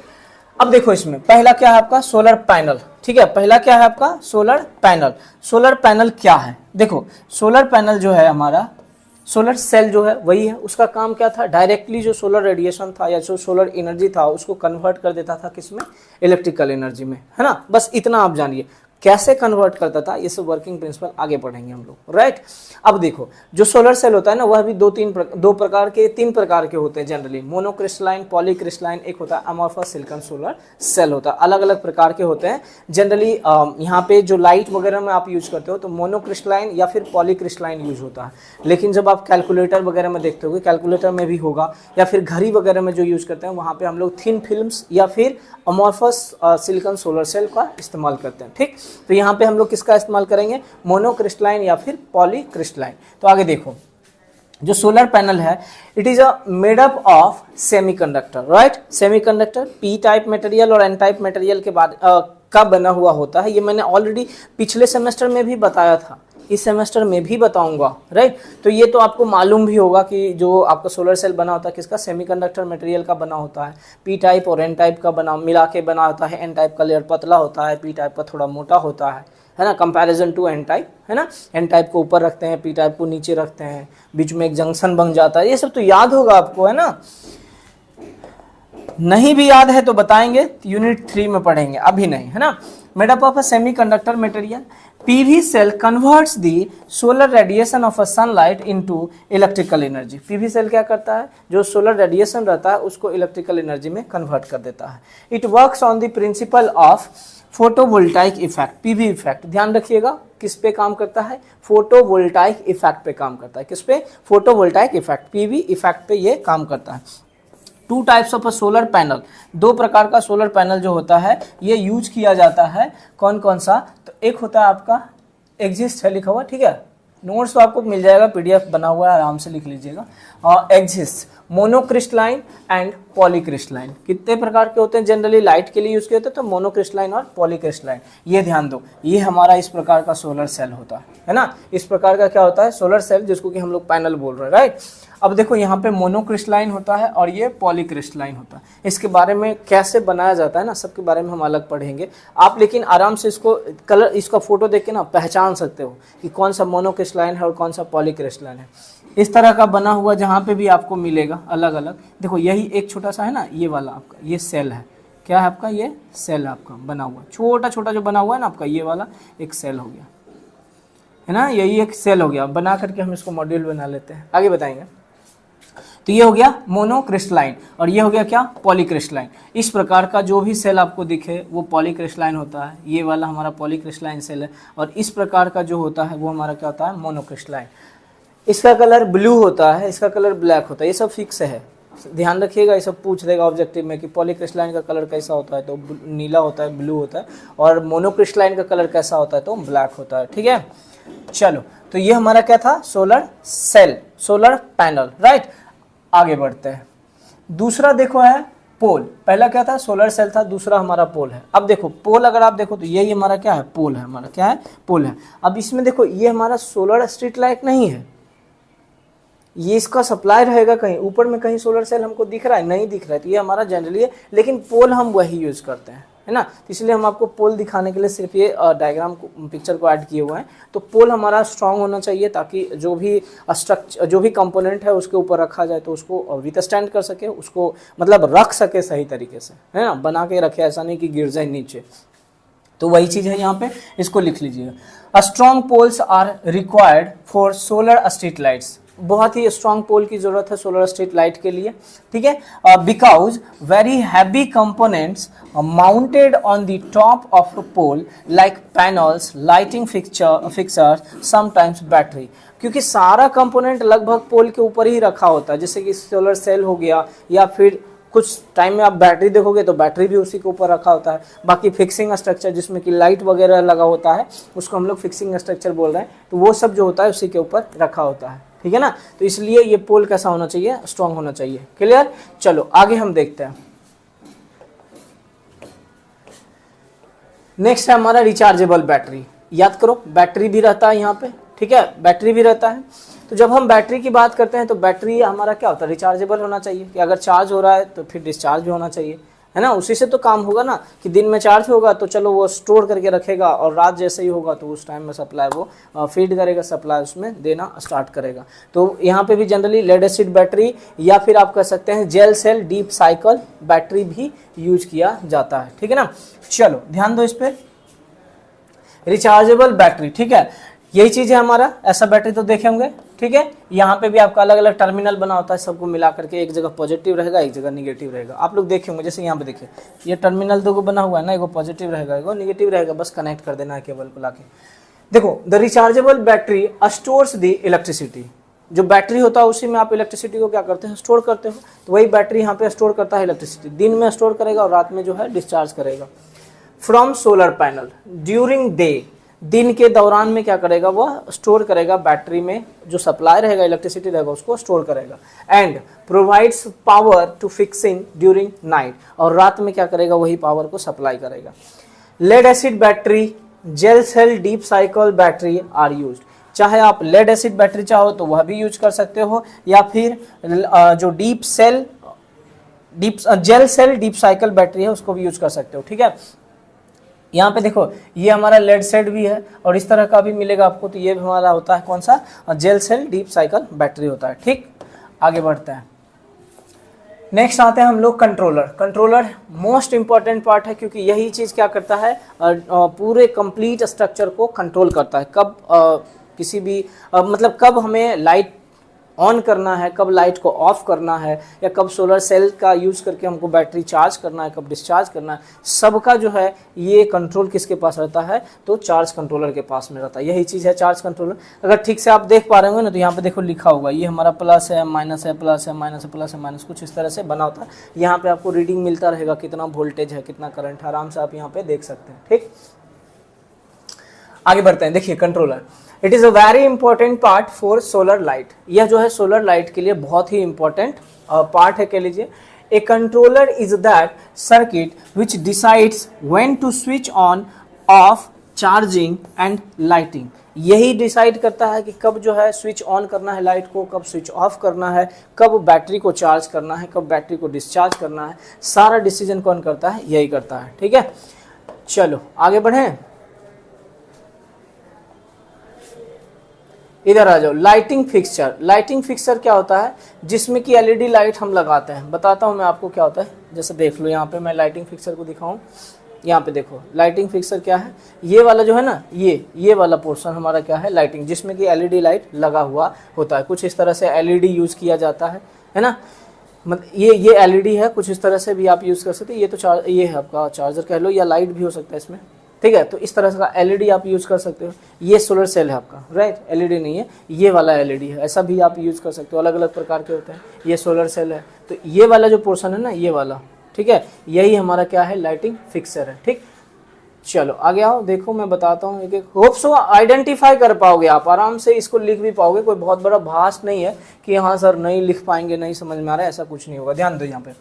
अब देखो इसमें पहला क्या है आपका सोलर पैनल। ठीक है, पहला क्या है आपका सोलर पैनल। सोलर पैनल क्या है, देखो सोलर पैनल जो है हमारा, सोलर सेल जो है वही है, उसका काम क्या था, डायरेक्टली जो सोलर रेडिएशन था या जो सोलर एनर्जी था उसको कन्वर्ट कर देता था किसमें, इलेक्ट्रिकल एनर्जी में, है ना। बस इतना आप जानिए कैसे कन्वर्ट करता था, ये सब वर्किंग प्रिंसिपल आगे पढ़ेंगे हम लोग, राइट। अब देखो जो सोलर सेल होता है ना, वह भी तीन प्रकार के होते हैं जनरली, मोनोक्रिस्टलाइन, पॉलीक्रिस्टलाइन, एक होता है अमॉर्फस सिलिकॉन सोलर सेल होता है, अलग अलग प्रकार के होते हैं जनरली। यहाँ पे जो लाइट वगैरह में आप यूज करते हो तो मोनोक्रिस्टलाइन या फिर पॉलीक्रिस्टलाइन यूज होता है, लेकिन जब आप कैलकुलेटर वगैरह में देखते होगे, कैलकुलेटर में भी होगा, या फिर घड़ी वगैरह में जो यूज करते हैं वहाँ पे हम लोग थिन फिल्म्स या फिर अमॉर्फस सिलिकॉन सोलर सेल का इस्तेमाल करते हैं। ठीक, तो यहाँ पे हम लोग किसका इस्तेमाल करेंगे, मोनोक्रिस्टलाइन या फिर पॉलीक्रिस्टलाइन। तो आगे देखो जो सोलर पैनल है, it is a made up of semiconductor, right. Semiconductor P type material और एन टाइप मटेरियल के बाद का बना हुआ होता है। ये मैंने ऑलरेडी पिछले सेमेस्टर में भी बताया था, इस सेमेस्टर में भी बताऊंगा, राइट। तो ये तो आपको मालूम भी होगा कि जो आपका सोलर सेल बना होता है किसका, सेमीकंडक्टर मटेरियल का बना होता है। पी टाइप और एन टाइप का बना मिला के बना होता है। एन टाइप का लेयर पतला होता है, पी टाइप का थोड़ा मोटा होता है ना, कंपैरिजन टू एन टाइप, है ना। एन टाइप को ऊपर रखते हैं, पी टाइप को नीचे रखते हैं, बीच में एक जंक्शन बन जाता है, ये सब तो याद होगा आपको, है ना। नहीं भी याद है तो बताएंगे, यूनिट 3 में पढ़ेंगे, अभी नहीं, है ना। Made up of a semiconductor material, PV cell converts the solar radiation of a sunlight into electrical energy. PV cell क्या करता है, जो सोलर रेडिएशन रहता है उसको इलेक्ट्रिकल एनर्जी में कन्वर्ट कर देता है। It works on the principle of photovoltaic effect, PV effect, ध्यान रखिएगा किस पे काम करता है, फोटोवोल्टाइक इफेक्ट पे काम करता है। किस पे, फोटोवोल्टाइक इफेक्ट, पीवी इफेक्ट पे ये काम करता है। Two types of a solar panel, दो प्रकार का सोलर पैनल जो होता है ये यूज किया जाता है। कौन कौन सा, तो एक होता है आपका एग्जिस्ट है लिखा हुआ, ठीक है, नोट्स तो आपको मिल जाएगा, पीडीएफ बना हुआ है, आराम से लिख लीजिएगा। एग्जिस्ट, मोनोक्रिस्टलाइन एंड पॉलीक्रिस्टलाइन, कितने प्रकार के होते हैं जनरली, लाइट के लिए यूज किए होते हैं, तो मोनोक्रिस्टलाइन और पॉलीक्रिस्टलाइन। ये ध्यान दो, ये हमारा इस प्रकार का सोलर सेल होता है ना, इस प्रकार का क्या होता है सोलर सेल, जिसको कि हम लोग पैनल बोल रहे हैं, राइट। अब देखो यहाँ पे मोनोक्रिस्टलाइन होता है और ये पॉलीक्रिस्टलाइन होता है। इसके बारे में कैसे बनाया जाता है ना, सबके बारे में हम अलग पढ़ेंगे। आप लेकिन आराम से इसको कलर, इसका फोटो देख के ना पहचान सकते हो कि कौन सा मोनोक्रिस्टलाइन है और कौन सा पॉलीक्रिस्टलाइन है। इस तरह का बना हुआ जहाँ पे भी आपको मिलेगा अलग अलग, देखो यही एक छोटा सा है ना, ये वाला आपका ये सेल है, क्या है आपका, ये सेल आपका बना हुआ, छोटा छोटा जो बना हुआ है ना आपका, ये वाला एक सेल हो गया, है ना, यही एक सेल हो गया। बना करके हम इसको मॉड्यूल बना लेते हैं, आगे बताएंगे। तो ये हो गया मोनोक्रिस्टलाइन और ये हो गया क्या, पॉलीक्रिस्टलाइन। इस प्रकार का जो भी सेल आपको दिखे वो पॉलीक्रिस्टलाइन होता है, ये वाला हमारा पॉलीक्रिस्टलाइन सेल है। और इस प्रकार का जो होता है वो हमारा क्या होता है, मोनोक्रिस्टलाइन। इसका कलर ब्लू होता है, इसका कलर ब्लैक होता है, ये सब फिक्स है, ध्यान रखिएगा। ये सब पूछ देगा ऑब्जेक्टिव में कि पॉलीक्रिस्टलाइन का कलर कैसा होता है, तो नीला होता है, ब्लू होता है, और मोनोक्रिस्टलाइन का कलर कैसा होता है, तो ब्लैक होता है, ठीक है। चलो, तो ये हमारा क्या था, solar cell, solar panel, right. आगे बढ़ते हैं, दूसरा देखो है पोल। पहला क्या था, सोलर सेल था, दूसरा हमारा पोल है। अब देखो पोल, अगर आप देखो तो ये हमारा क्या है, पोल है, हमारा क्या है, पोल है। अब इसमें देखो ये हमारा सोलर स्ट्रीट लाइट नहीं है, ये इसका सप्लाई रहेगा कहीं ऊपर में, कहीं सोलर सेल हमको दिख रहा है, नहीं दिख रहा है, तो ये हमारा जनरली है, लेकिन पोल हम वही यूज करते हैं, है ना। तो इसलिए हम आपको पोल दिखाने के लिए सिर्फ ये डायग्राम को, पिक्चर को ऐड किए हुए हैं। तो पोल हमारा स्ट्रांग होना चाहिए ताकि जो भी स्ट्रक्चर, जो भी कंपोनेंट है उसके ऊपर रखा जाए तो उसको विथस्टैंड कर सके, उसको मतलब रख सके सही तरीके से, है ना, बना के रखे, ऐसा नहीं कि गिर जाए नीचे। तो वही चीज है यहाँ पे, इसको लिख लीजिएगा। Strong poles are required for solar street lights, बहुत ही स्ट्रॉन्ग पोल की जरूरत है सोलर स्ट्रीट लाइट के लिए, ठीक है। Because very heavy components mounted on the top of a pole like panels, lighting fixers, sometimes battery, क्योंकि सारा कंपोनेंट लगभग पोल के ऊपर ही रखा होता है, जैसे कि सोलर सेल हो गया, या फिर कुछ टाइम में आप बैटरी देखोगे तो बैटरी भी उसी के ऊपर रखा होता है। बाकी फिक्सिंग स्ट्रक्चर जिसमें कि लाइट वगैरह लगा होता है उसको हम लोग फिक्सिंग स्ट्रक्चर बोल रहे हैं, तो वो सब जो होता है उसी के ऊपर रखा होता है, ठीक है ना। तो इसलिए ये पोल कैसा होना चाहिए, स्ट्रांग होना चाहिए, क्लियर। चलो आगे हम देखते हैं। नेक्स्ट है हमारा रिचार्जेबल बैटरी। याद करो बैटरी भी रहता है यहाँ पे, ठीक है, बैटरी भी रहता है। तो जब हम बैटरी की बात करते हैं तो बैटरी हमारा क्या होता है, रिचार्जेबल होना चाहिए कि अगर चार्ज हो रहा है तो फिर डिस्चार्ज भी होना चाहिए, है ना। उसी से तो काम होगा ना, कि दिन में चार्ज होगा तो चलो वो स्टोर करके रखेगा और रात जैसे ही होगा तो उस टाइम में सप्लाई वो फीड करेगा, सप्लाई उसमें देना स्टार्ट करेगा। तो यहाँ पे भी जनरली लेड एसिड बैटरी या फिर आप कह सकते हैं gel cell deep cycle battery भी यूज किया जाता है, ठीक है ना। चलो ध्यान दो इस पर, रिचार्जेबल बैटरी, ठीक है, यही चीज है हमारा। ऐसा बैटरी तो देखे होंगे, ठीक है। यहाँ पे भी आपका अलग अलग टर्मिनल बना होता है, सबको मिला करके एक जगह पॉजिटिव रहेगा, एक जगह निगेटिव रहेगा। आप लोग देखे होंगे, जैसे यहाँ पे देखिए ये टर्मिनल दो बना हुआ है ना, एगो पॉजिटिव रहेगा एगो निगेटिव रहेगा, बस कनेक्ट कर देना है केबल को लाके। देखो the rechargeable battery stores the electricity, जो बैटरी होता है उसी में आप इलेक्ट्रिसिटी को क्या करते हैं, स्टोर करते हो। तो वही बैटरी यहाँ पे स्टोर करता है इलेक्ट्रिसिटी, दिन में स्टोर करेगा और रात में जो है डिस्चार्ज करेगा। From solar panel during day, दिन के दौरान में क्या करेगा, वह स्टोर करेगा बैटरी में, जो सप्लाई रहेगा इलेक्ट्रिसिटी रहेगा उसको स्टोर करेगा। And provides power to fixing during night, और रात में क्या करेगा, वही पावर को सप्लाई करेगा। Lead acid battery, gel cell deep cycle battery are used, चाहे आप लेड एसिड बैटरी चाहो तो वह भी यूज कर सकते हो, या फिर जो gel cell deep cycle battery है उसको भी यूज कर सकते हो, ठीक है। यहाँ पे देखो ये हमारा लेड सेड भी है और इस तरह का भी मिलेगा आपको, तो ये भी हमारा होता है कौन सा, gel cell deep cycle battery होता है, ठीक। आगे बढ़ते हैं, नेक्स्ट आते हैं हम लोग controller. Controller most important part है, क्योंकि यही चीज क्या करता है, पूरे कंप्लीट स्ट्रक्चर को कंट्रोल करता है। कब किसी भी मतलब कब हमें लाइट ऑन करना है, कब लाइट को ऑफ करना है, या कब सोलर सेल का यूज करके हमको बैटरी चार्ज करना है, कब डिस्चार्ज करना है, सबका जो है ये कंट्रोल किसके पास रहता है, तो चार्ज कंट्रोलर के पास में रहता है। यही चीज़ है चार्ज कंट्रोलर। अगर ठीक से आप देख पा रहे होंगे ना, तो यहाँ पे देखो लिखा होगा, ये हमारा प्लस है, माइनस है, प्लस है, माइनस है, प्लस है, माइनस, कुछ इस तरह से बना होता है। यहाँ पे आपको रीडिंग मिलता रहेगा, कितना वोल्टेज है, कितना करंट है, आराम से आप यहाँ पे देख सकते हैं, ठीक। आगे बढ़ते हैं, देखिए controller, it is a very important part for solar light. यह जो है सोलर लाइट के लिए बहुत ही इंपॉर्टेंट पार्ट है, कह लीजिए। A controller is that circuit which decides when to switch on, off, charging and lighting. यही डिसाइड करता है कि कब जो है स्विच ऑन करना है लाइट को, कब स्विच ऑफ करना है, कब बैटरी को चार्ज करना है, कब बैटरी को डिस्चार्ज करना है। सारा डिसीजन कौन करता है, यही करता है, ठीक है। चलो आगे बढ़ें, इधर आ जाओ। लाइटिंग फिक्सचर, लाइटिंग फिक्सचर क्या होता है, जिसमें कि एलईडी लाइट हम लगाते हैं। बताता हूं मैं आपको क्या होता है, जैसे देख लो यहाँ पे मैं लाइटिंग फिक्सचर को दिखाऊं। यहाँ पे देखो लाइटिंग फिक्सचर क्या है, ये वाला जो है ना, ये वाला पोर्शन हमारा क्या है, लाइटिंग, जिसमें कि एलईडी लाइट लगा हुआ होता है। कुछ इस तरह से एलईडी यूज किया जाता है ना। मतलब ये एलईडी है, कुछ इस तरह से भी आप यूज कर सकते हैं। ये तो ये है आपका चार्जर कह लो, या लाइट भी हो सकता है इसमें, ठीक है। तो इस तरह का एलईडी आप यूज कर सकते हो। ये सोलर सेल है आपका, राइट, एलईडी नहीं है, ये वाला एलईडी है, ऐसा भी आप यूज कर सकते हो। अलग अलग प्रकार के होते हैं। ये सोलर सेल है, तो ये वाला जो पोर्शन है ना, ये वाला, ठीक है, यही हमारा क्या है, लाइटिंग फिक्सर है, ठीक। चलो आगे आओ, देखो मैं बताता हूँ एक एक। होप सो आइडेंटिफाई कर पाओगे आप, आराम से इसको लिख भी पाओगे। कोई बहुत बड़ा भाष नहीं है कि हाँ सर नहीं लिख पाएंगे, नहीं समझ में आ रहा है, ऐसा कुछ नहीं होगा। ध्यान दो यहाँ पे,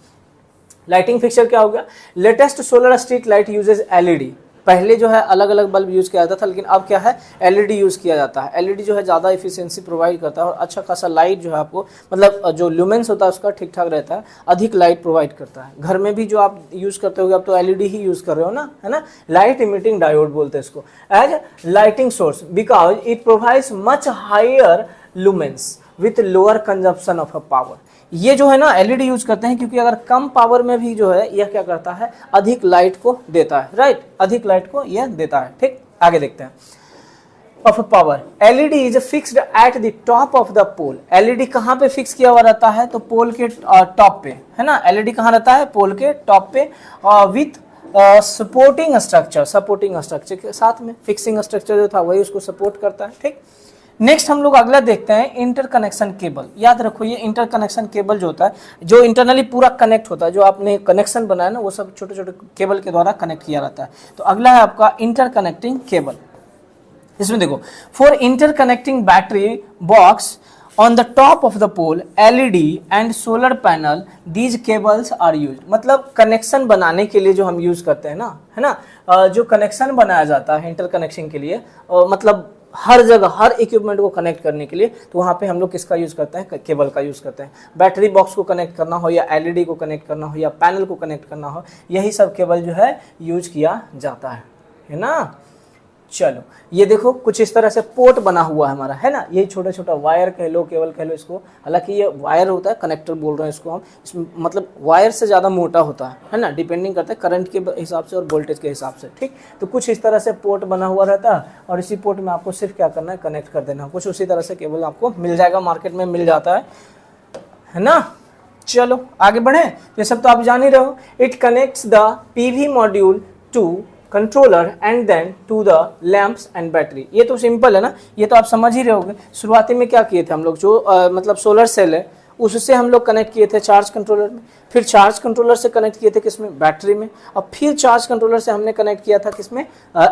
लाइटिंग फिक्सर क्या हो गया, latest solar street light uses LED. पहले जो है अलग अलग बल्ब यूज किया जाता था, लेकिन अब क्या है, एलईडी यूज किया जाता है। एलईडी जो है ज़्यादा एफिशिएंसी प्रोवाइड करता है और अच्छा खासा लाइट जो है आपको, मतलब जो ल्यूमेंस होता है उसका ठीक ठाक रहता है, अधिक लाइट प्रोवाइड करता है। घर में भी जो आप यूज करते होगे, अब तो एलईडी ही यूज कर रहे हो ना, है ना। लाइट इमिटिंग डायोड बोलते हैं इसको, as lighting source because it provides much higher lumens with lower consumption of power. ये जो है ना एलईडी यूज करते हैं क्योंकि अगर कम पावर में भी जो है यह क्या करता है, अधिक लाइट को देता है, राइट, अधिक लाइट को यह देता है, ठीक। आगे देखते हैं, of power, LED is fixed at the top of the pole. LED कहाँ पे फिक्स किया हुआ रहता है, तो पोल के टॉप पे, है ना। एलईडी कहाँ रहता है, पोल के टॉप पे, with supporting structure, supporting structure के साथ में। फिक्सिंग स्ट्रक्चर जो था वही उसको सपोर्ट करता है, ठीक। नेक्स्ट हम लोग अगला देखते हैं, इंटरकनेक्शन केबल। याद रखो ये इंटरकनेक्शन केबल जो होता है, जो इंटरनली पूरा कनेक्ट होता है, जो आपने कनेक्शन बनाया ना, वो सब छोटे छोटे केबल के द्वारा कनेक्ट किया रहता है। तो अगला है आपका इंटरकनेक्टिंग केबल। इसमें देखो, for interconnecting battery box on the top of the pole LED and solar panel, these cables are use. मतलब कनेक्शन बनाने के लिए जो हम यूज करते हैं ना, है ना, जो कनेक्शन बनाया जाता है इंटर कनेक्शन के लिए, मतलब हर जगह हर इक्विपमेंट को कनेक्ट करने के लिए, तो वहाँ पे हम लोग किसका यूज करते हैं, केबल का यूज करते हैं। बैटरी बॉक्स को कनेक्ट करना हो या LED को कनेक्ट करना हो या पैनल को कनेक्ट करना हो, यही सब केबल जो है यूज किया जाता है ना। चलो ये देखो कुछ इस तरह से पोर्ट बना हुआ है हमारा, है ना, यही छोटा छोटा वायर कह लो, केबल कह लो इसको, हालांकि ये वायर होता है, कनेक्टर बोल रहे हैं इसको हम, इसमें मतलब वायर से ज़्यादा मोटा होता है ना, डिपेंडिंग करता है करंट के हिसाब से और वोल्टेज के हिसाब से, ठीक। तो कुछ इस तरह से पोर्ट बना हुआ रहता है और इसी पोर्ट में आपको सिर्फ क्या करना है, कनेक्ट कर देना। कुछ उसी तरह से केबल आपको मिल जाएगा, मार्केट में मिल जाता है ना। चलो आगे बढ़े, ये सब तो आप जान ही रहे हो। It connects the PV module to controller and then to the lamps and battery. ये तो सिंपल है ना, ये तो आप समझ ही रहे होगे। शुरुआती में क्या किए थे हम लोग, जो मतलब सोलर सेल है उससे हम लोग कनेक्ट किए थे चार्ज कंट्रोलर में, फिर चार्ज कंट्रोलर से कनेक्ट किए थे किसमें, बैटरी में, और फिर चार्ज कंट्रोलर से हमने कनेक्ट किया था किसमें,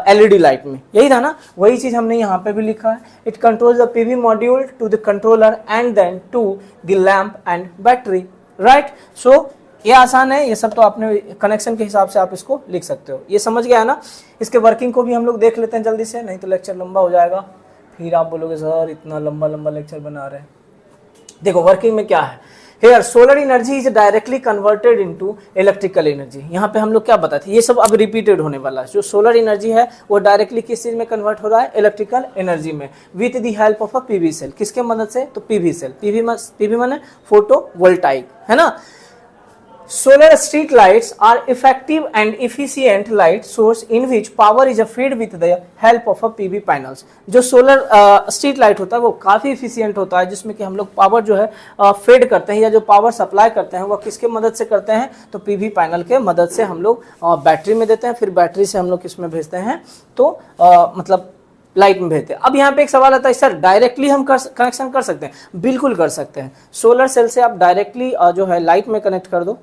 LED लाइट में। यही था ना, वही चीज हमने यहाँ पे भी लिखा है। It controls the PV module to the controller and then to the lamp and battery, right. So ये आसान है, ये सब तो आपने कनेक्शन के हिसाब से आप इसको लिख सकते हो। ये समझ गया है ना। इसके वर्किंग को भी हम लोग देख लेते हैं जल्दी से, नहीं तो लेक्चर लंबा हो जाएगा, फिर आप बोलोगे सर इतना लंबा लंबा लेक्चर बना रहे हैं। देखो वर्किंग में क्या है, here solar energy is directly converted into electrical energy. यहाँ पे हम लोग क्या बताते हैं, ये सब अब रिपीटेड होने वाला है। जो सोलर एनर्जी है वो डायरेक्टली किस चीज में कन्वर्ट हो रहा है, इलेक्ट्रिकल एनर्जी में, with the help of a PV cell. किसके मदद से, तो PV सेल। PV माने फोटो वोल्टाइक, है ना। Solar street lights are effective and efficient light source in which power is fed with the help of a PV panels। जो सोलर स्ट्रीट लाइट होता है वो काफ़ी इफिशियंट होता है, जिसमें कि हम लोग पावर जो है फेड करते हैं या जो पावर सप्लाई करते हैं वो किसके मदद से करते हैं, तो PV पैनल के मदद से हम लोग बैटरी में देते हैं, फिर बैटरी से हम लोग किस में भेजते हैं, तो मतलब लाइट में भेजते हैं। अब यहाँ पे एक सवाल आता है, सर डायरेक्टली हम कनेक्शन कर सकते हैं? बिल्कुल कर सकते हैं। सोलर सेल से आप डायरेक्टली जो है लाइट में कनेक्ट कर दो,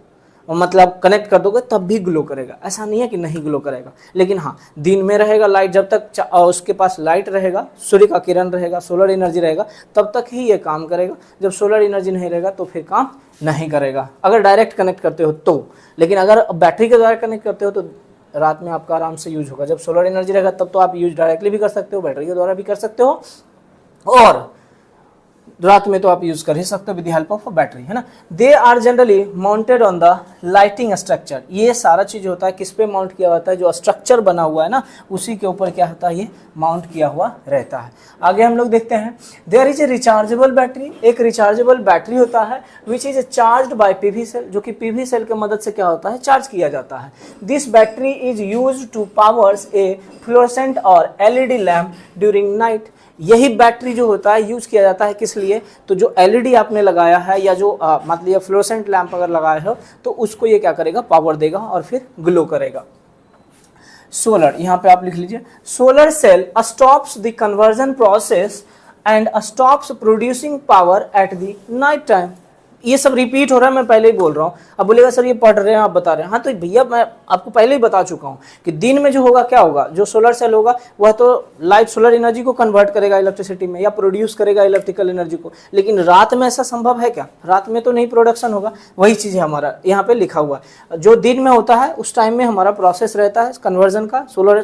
मतलब कनेक्ट कर दोगे तब भी ग्लो करेगा, ऐसा नहीं है कि नहीं ग्लो करेगा। लेकिन हाँ, दिन में रहेगा लाइट, जब तक उसके पास लाइट रहेगा, सूर्य का किरण रहेगा, सोलर एनर्जी रहेगा, तब तक ही ये काम करेगा। जब सोलर एनर्जी नहीं रहेगा तो फिर काम नहीं करेगा, अगर डायरेक्ट कनेक्ट करते हो तो। लेकिन अगर बैटरी के द्वारा कनेक्ट करते हो तो रात में आपका आराम से यूज होगा। जब सोलर एनर्जी रहेगा तब तो आप यूज डायरेक्टली भी कर सकते हो, बैटरी के द्वारा भी कर सकते हो, और रात में तो आप यूज कर ही सकते हो with the help of battery, है ना। They are generally mounted on the lighting structure. ये सारा चीज होता है किस पे माउंट किया होता है, जो स्ट्रक्चर बना हुआ है ना उसी के ऊपर क्या होता है, ये माउंट किया हुआ रहता है। आगे हम लोग देखते हैं, there is a rechargeable battery. एक रिचार्जेबल बैटरी होता है which is charged by PV cell, जो कि PV सेल के मदद से क्या होता है, चार्ज किया जाता है। This battery is used two powers A fluorescent और LED लैम्प ड्यूरिंग नाइट। यही बैटरी जो होता है यूज किया जाता है किस लिए, तो जो LED आपने लगाया है या जो मतलब फ्लोरेसेंट लैंप अगर लगाया हो तो उसको ये क्या करेगा, पावर देगा और फिर ग्लो करेगा। सोलर, यहाँ पे आप लिख लीजिए, solar cell stops the conversion process and stops producing power at the night time. ये सब रिपीट हो रहा है, मैं पहले ही बोल रहा हूँ। अब बोलेगा सर ये पढ़ रहे हैं आप बता रहे हैं, हाँ तो भैया मैं आपको पहले ही बता चुका हूँ कि दिन में जो होगा क्या होगा, जो सोलर सेल होगा वह तो लाइट सोलर एनर्जी को कन्वर्ट करेगा इलेक्ट्रिसिटी में या प्रोड्यूस करेगा इलेक्ट्रिकल एनर्जी को। लेकिन रात में ऐसा संभव है क्या, रात में तो नहीं प्रोडक्शन होगा। वही चीज़ है हमारा यहाँ पे लिखा हुआ है, जो दिन में होता है उस टाइम में हमारा प्रोसेस रहता है कन्वर्जन का, सोलर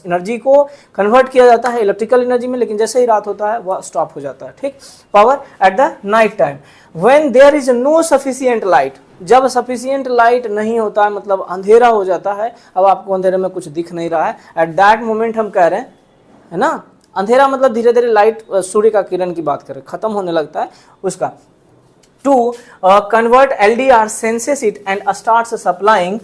एनर्जी को कन्वर्ट किया जाता है इलेक्ट्रिकल एनर्जी में। लेकिन जैसे ही रात होता है वह स्टॉप हो जाता है, ठीक, power at the night time. When there is no sufficient light, जब सफिशियंट लाइट नहीं होता है, मतलब अंधेरा हो जाता है, अब आपको अंधेरे में कुछ दिख नहीं रहा है, एट दैट मोमेंट हम कह रहे हैं, है ना, अंधेरा मतलब धीरे धीरे लाइट सूर्य का किरण की बात करें, खत्म होने लगता है उसका। To convert LDR senses it and starts supplying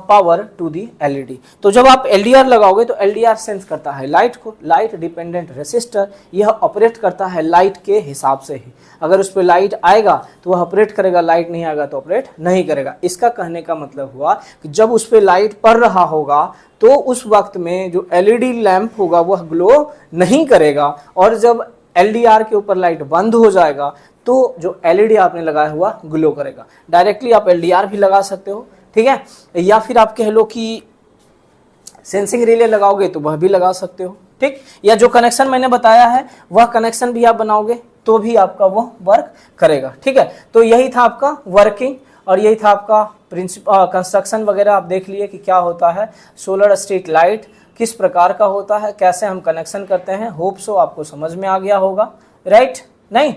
power to the LED। तो जब आप LDR लगाओगे तो LDR सेंस करता है लाइट को, लाइट डिपेंडेंट रेसिस्टर, यह ऑपरेट करता है लाइट के हिसाब से ही। अगर उस पर लाइट आएगा तो वह ऑपरेट करेगा, लाइट नहीं आएगा तो ऑपरेट नहीं करेगा। इसका कहने का मतलब हुआ कि जब उस पर लाइट पड़ रहा होगा तो उस वक्त में जो LED लैंप होगा वह ग्लो नहीं करेगा, और जब LDR के ऊपर लाइट बंद हो जाएगा तो जो LED आपने लगाया हुआ ग्लो करेगा। डायरेक्टली आप LDR भी लगा सकते हो, ठीक है, या फिर आप कह लो कि सेंसिंग रिले लगाओगे तो वह भी लगा सकते हो, ठीक। या जो कनेक्शन मैंने बताया है वह कनेक्शन भी आप बनाओगे, तो भी आपका वो वर्क करेगा। ठीक है, तो यही था आपका वर्किंग और यही था आपका प्रिंसिपल कंस्ट्रक्शन वगैरह। आप देख लिए कि क्या होता है सोलर स्ट्रीट लाइट, किस प्रकार का होता है, कैसे हम कनेक्शन करते हैं। होप सो आपको समझ में आ गया होगा, राइट? नहीं,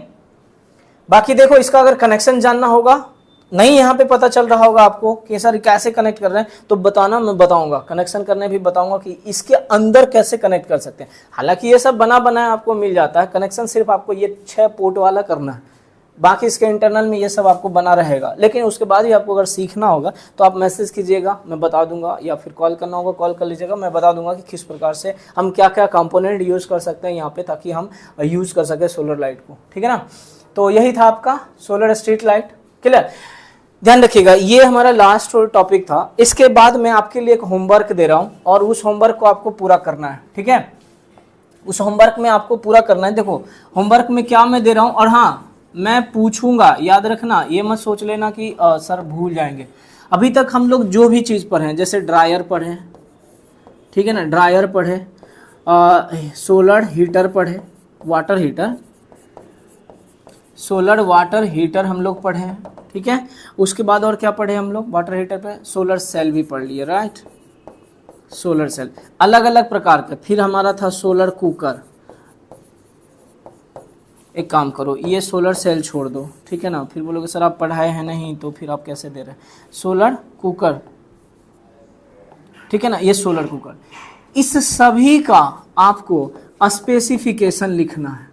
बाकी देखो इसका अगर कनेक्शन जानना होगा, नहीं यहाँ पे पता चल रहा होगा आपको कि सर कैसे कनेक्ट कर रहे हैं, तो बताना, मैं बताऊंगा, कनेक्शन करने भी बताऊंगा कि इसके अंदर कैसे कनेक्ट कर सकते हैं। हालांकि ये सब बना बनाया आपको मिल जाता है, कनेक्शन सिर्फ आपको ये 6 पोर्ट वाला करना है, बाकी इसके इंटरनल में ये सब आपको बना रहेगा। लेकिन उसके बाद भी आपको अगर सीखना होगा तो आप मैसेज कीजिएगा, मैं बता दूंगा, या फिर कॉल करना होगा कॉल कर लीजिएगा, मैं बता दूंगा कि किस प्रकार से हम क्या क्या कंपोनेंट यूज़ कर सकते हैं यहाँ पे, ताकि हम यूज़ कर सकें सोलर लाइट को। ठीक है ना, तो यही था आपका सोलर स्ट्रीट लाइट। क्लियर? ध्यान रखिएगा, ये हमारा लास्ट टॉपिक था। इसके बाद मैं आपके लिए एक होमवर्क दे रहा हूँ और उस होमवर्क को आपको पूरा करना है। ठीक है, उस होमवर्क में आपको पूरा करना है। देखो होमवर्क में क्या मैं दे रहा हूँ, और हाँ मैं पूछूंगा, याद रखना, ये मत सोच लेना कि सर भूल जाएंगे। अभी तक हम लोग जो भी चीज़ पढ़े, जैसे ड्रायर पढ़े, ठीक है ना, ड्रायर पढ़े, सोलर हीटर पढ़े, water heater, solar water heater हम लोग पढ़े हैं। ठीक है, उसके बाद और क्या पढ़े हम लोग वाटर हीटर पे, सोलर सेल भी पढ़ लिए, राइट? सोलर सेल अलग अलग प्रकार के। फिर हमारा था सोलर कुकर। एक काम करो, ये सोलर सेल छोड़ दो, ठीक है ना, फिर बोलोगे सर आप पढ़ाए हैं नहीं, तो फिर आप कैसे दे रहे हैं। सोलर कुकर, ठीक है ना, ये सोलर कुकर। इस सभी का आपको स्पेसिफिकेशन लिखना है,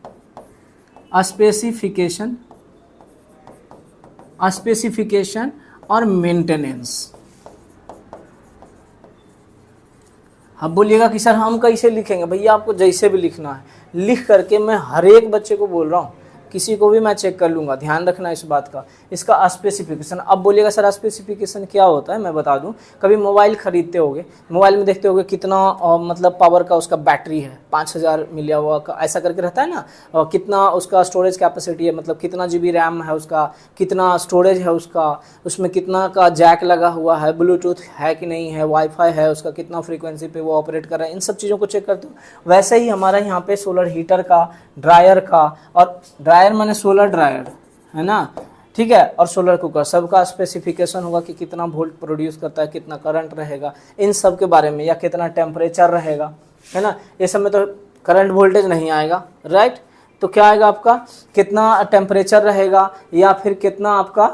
स्पेसिफिकेशन और मेंटेनेंस। अब बोलिएगा कि सर हम कैसे लिखेंगे? भैया आपको जैसे भी लिखना है लिख करके, मैं हर एक बच्चे को बोल रहा हूँ, किसी को भी मैं चेक कर लूँगा, ध्यान रखना इस बात का। इसका स्पेसिफिकेशन, अब बोलिएगा सर स्पेसिफिकेशन क्या होता है, मैं बता दूं। कभी मोबाइल खरीदते होगे, मोबाइल में देखते होगे कितना मतलब पावर का उसका बैटरी है, 5000 मिलिया वाट का ऐसा करके रहता है ना, कितना उसका स्टोरेज कैपेसिटी है, मतलब कितना GB रैम है उसका, कितना स्टोरेज है उसका, उसमें कितना का जैक लगा हुआ है, ब्लूटूथ है कि नहीं है, वाईफाई है उसका, कितना फ्रीक्वेंसी पे वो ऑपरेट कर रहा है, इन सब चीज़ों को चेक करते हो। वैसे ही हमारा यहाँ पे सोलर हीटर का, ड्रायर का, और ड्रायर माने सोलर ड्रायर है ना, ठीक है, और सोलर कुकर, सबका स्पेसिफिकेशन होगा कि कितना वोल्ट प्रोड्यूस करता है, कितना करंट रहेगा, इन सब के बारे में, या कितना टेम्परेचर रहेगा, है ना। ये सब में तो करंट वोल्टेज नहीं आएगा, राइट। तो क्या आएगा आपका, कितना टेम्परेचर रहेगा, या फिर कितना आपका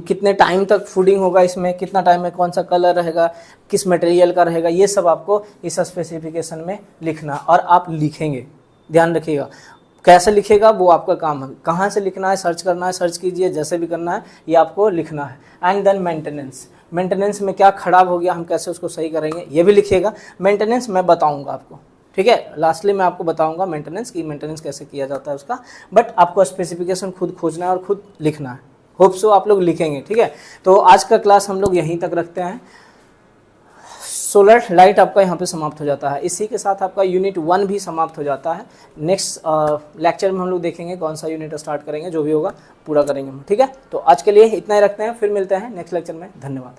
कितने टाइम तक फूडिंग होगा इसमें, कितना टाइम में कौन सा कलर रहेगा, किस मटेरियल का रहेगा, ये सब आपको इस स्पेसिफिकेशन में लिखना, और आप लिखेंगे, ध्यान रखिएगा। कैसे लिखेगा वो आपका काम है, कहाँ से लिखना है, सर्च करना है, सर्च कीजिए, जैसे भी करना है ये आपको लिखना है। एंड देन मेंटेनेंस, मेंटेनेंस में क्या खराब हो गया, हम कैसे उसको सही करेंगे, ये भी लिखिएगा। मेंटेनेंस मैं बताऊंगा आपको, ठीक है, लास्टली मैं आपको बताऊंगा मेंटेनेंस की, मेंटेनेंस कैसे किया जाता है उसका, बट आपको स्पेसिफिकेशन खुद खोजना है और खुद लिखना है। होप सो आप लोग लिखेंगे, ठीक है। तो आज का क्लास हम लोग यहीं तक रखते हैं। सोलर लाइट आपका यहाँ पे समाप्त हो जाता है, इसी के साथ आपका यूनिट 1 भी समाप्त हो जाता है। नेक्स्ट लेक्चर में हम लोग देखेंगे कौन सा यूनिट स्टार्ट करेंगे, जो भी होगा पूरा करेंगे हम, ठीक है। तो आज के लिए इतना ही रखते हैं, फिर मिलते हैं नेक्स्ट लेक्चर में। धन्यवाद।